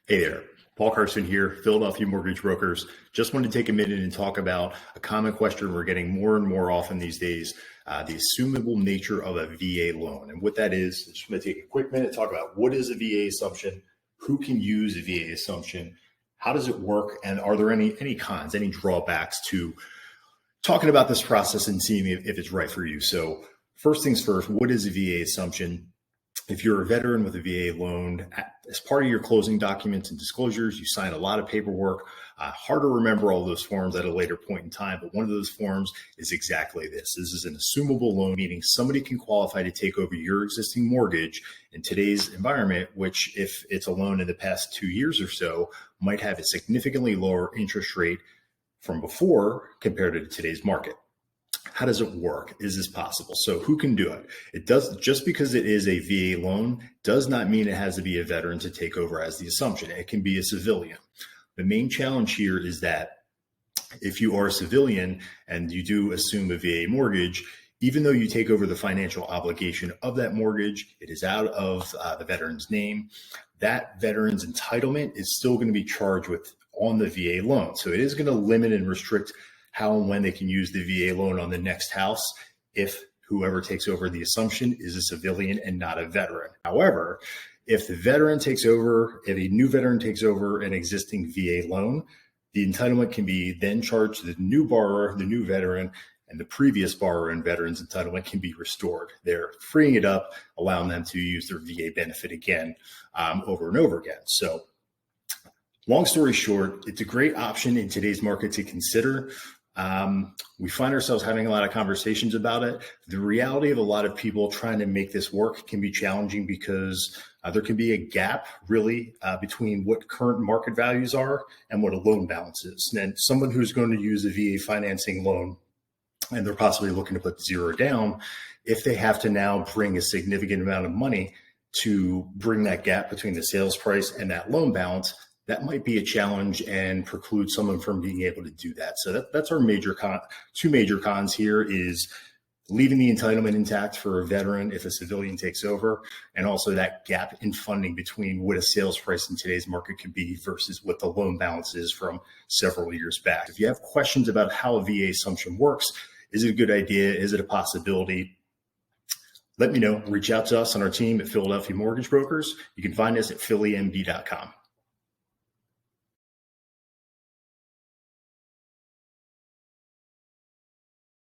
Hey there, Paul Carson here, Philadelphia Mortgage Brokers. Just wanted to take a minute and talk about a common question we're getting more and more often these days, the assumable nature of a VA loan. And what that is, I'm just going to take a quick minute to talk about what is a VA assumption, who can use a VA assumption, how does it work, and are there any cons, any drawbacks to talking about this process and seeing if it's right for you. So first things first, what is a VA assumption? If you're a veteran with a VA loan, as part of your closing documents and disclosures, you sign a lot of paperwork. Hard to remember all those forms at a later point in time, but one of those forms is exactly this. This is an assumable loan, meaning somebody can qualify to take over your existing mortgage in today's environment, which if it's a loan in the past 2 years or so, might have a significantly lower interest rate from before compared to today's market. How does it work? Is this possible? So who can do it? It does, just because it is a VA loan does not mean it has to be a veteran to take over as the assumption. It can be a civilian. The main challenge here is that if you are a civilian and you do assume a VA mortgage, even though you take over the financial obligation of that mortgage, it is out of the veteran's name. That veteran's entitlement is still going to be charged with on the VA loan. So it is going to limit and restrict how and when they can use the VA loan on the next house if whoever takes over the assumption is a civilian and not a veteran. However, if a new veteran takes over an existing VA loan, the entitlement can be then charged to the new borrower, the new veteran, and the previous borrower and veteran's entitlement can be restored. They're freeing it up, allowing them to use their VA benefit again over and over again. So long story short, it's a great option in today's market to consider. We find ourselves having a lot of conversations about it. The reality of a lot of people trying to make this work can be challenging because there can be a gap really between what current market values are and what a loan balance is. And someone who's going to use a VA financing loan and they're possibly looking to put zero down, if they have to now bring a significant amount of money to bring that gap between the sales price and that loan balance, that might be a challenge and preclude someone from being able to do that. So that's our two major cons here is leaving the entitlement intact for a veteran if a civilian takes over, and also that gap in funding between what a sales price in today's market could be versus what the loan balance is from several years back. If you have questions about how a VA assumption works, is it a good idea? Is it a possibility? Let me know. Reach out to us on our team at Philadelphia Mortgage Brokers. You can find us at phillymd.com.